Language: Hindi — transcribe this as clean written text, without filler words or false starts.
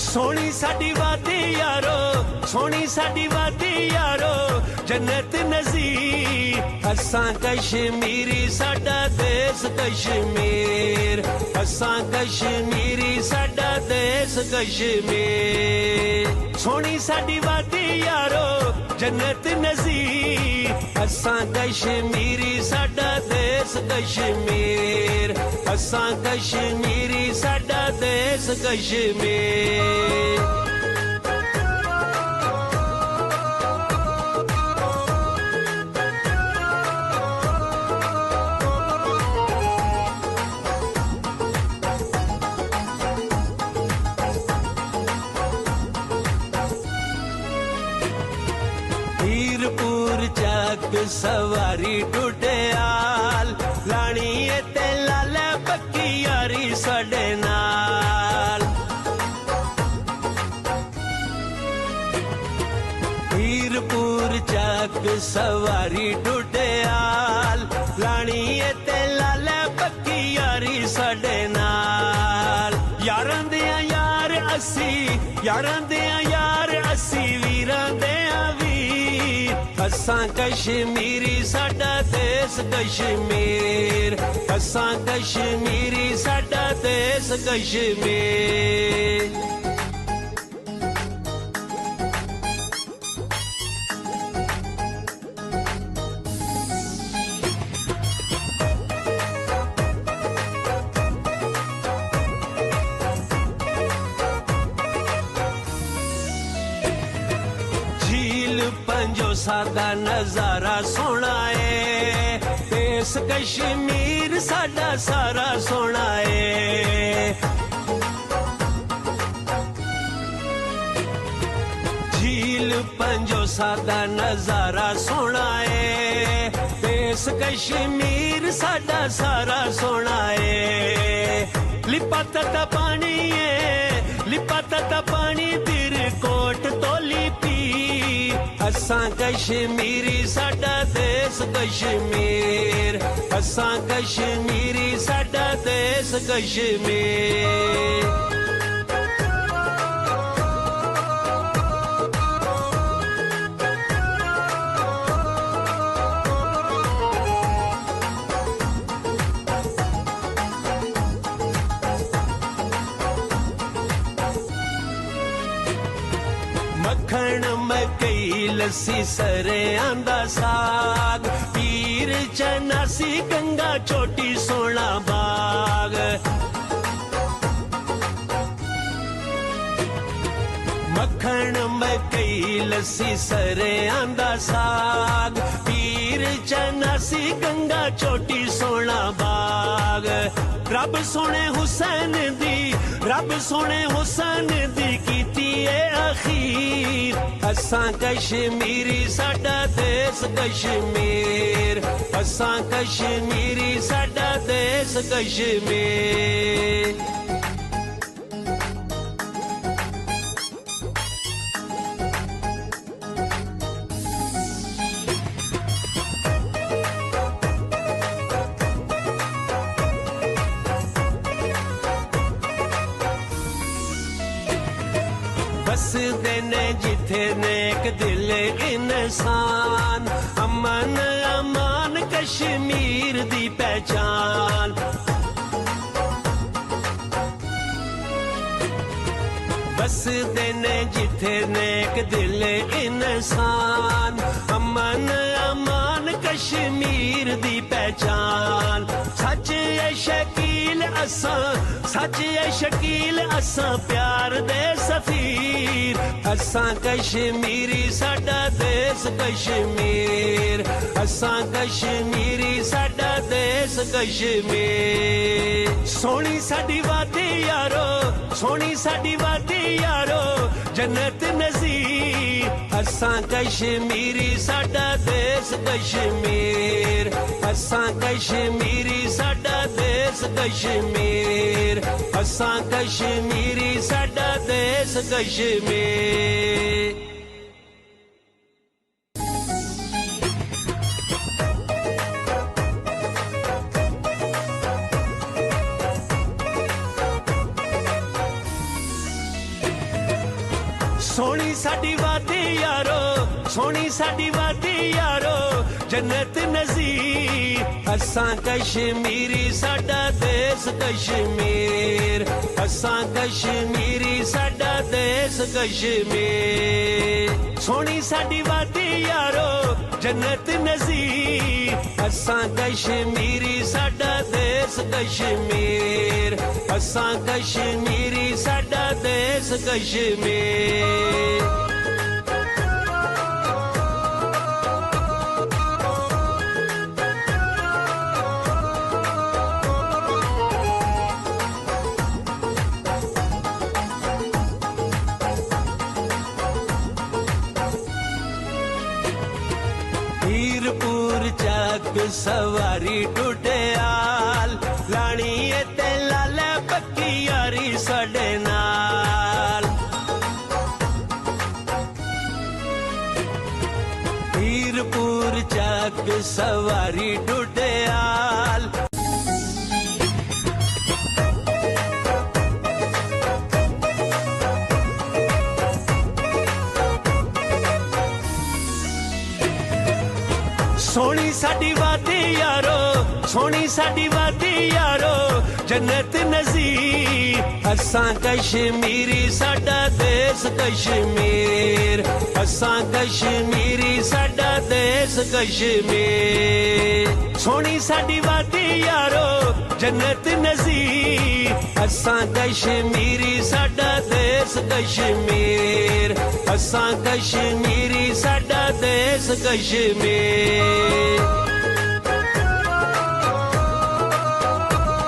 सोनी साडी वादी यारो, सोनी साडी वादी यारो, जन्नत नज़ीर। असां कश्मीरी साडा देश कश्मीर, असां कश्मीरी साडा देश कश्मीर। सोनी साडी वादी यारो, जन्नत नज़ीर। असां कश्मीरी साडा देश कश्मीर, असां कश्मीरी साडा देश कश्मीर। हीरपुर चक सवारी टुटियाल, लानी ते लाले पक्की यारी साडे नाल। हीरपुर चक सवारी टुटियाल, लानी ते लाले पक्की यारी साडे नाल। यारां दे यार असी, यारां दे यार असी, वीरां दे वीर। असां कश्मीरी साडा देश कश्मीर, असां कश्मीरी साडा देश कश्मीर। पंजो सादा नजारा सोना है, देश कश्मीर साडा सारा सोना है। झील पंजो सादा नजारा सोना है, देश कश्मीर साडा सारा सोना है। लिपा तता पानी है, लिपा तता पानी तिर कोट तो लिपी। असां कश्मीरी साडा देश कश्मीर, असां कश्मीरी साडा देश कश्मीर। मक्खण मकई लस्सी सरे आंदा साग, पीर चनासी गंगा चोटी सोना बाग। मक्खण मकई लस्सी सरे आंदा साग, पीर चनासी गंगा चोटी सोना बाग। रब सोने हुसैन दी, रब सोने हुसैन दी कीती है अखीर। असां कश्मीरी साडा देश कश्मीर, असां कश्मीरी साडा देश कश्मीर। बसदे ने जिथे नेक दिल इंसान, अमन अमान कश्मीर दी पहचान। बसदे ने जिथे नेक दिल इंसान, अमन अमान कश्मीर दी पहचान। सच है शकील असां, सच है शकील असां प्यार दे सफीर। असां कश्मीरी साडा देश कश्मीर, असां कश्मीरी साडा देश कश्मीर। सोनी साडी वादी यारो, सोनी साडी वादी यारो, जन्नत नज़ीर। असां कश्मीरी साडा देश कश्मीर, असां कश्मीरी साडा देश कश्मीर, असां कश्मीरी साडा देश कश्मीर। सोहनी साडी वादी यारो सोहनी साडी वादी यारो जन्नत नज़ीर असां कश्मीरी साडा देश कश्मीर असां कश्मीरी साडा देश कश्मीर सोहनी साडी वादी यारो जन्नत नज़ीर असां कश्मीरी साडा देश कश्मीर असां कश्मीरी साडा देश कश्मीर हीरपुर चक सवारी टुटियाल लाणी ते लाले पक्की यारी साडे नाल हीरपुर चक सवारी टुटियाल सोहनी साडी वादी यारो सोहनी साडी वादी यारो जन्नत नज़ीर असां कश्मीरी साडा देश कश्मीर असां कश्मीरी साडा देश कश्मीर सोहनी साडी वादी यारो जन्नत नज़ीर असां कश्मीरी साडा देश कश्मीर असां कश्मीरी साडा देश कश्मीर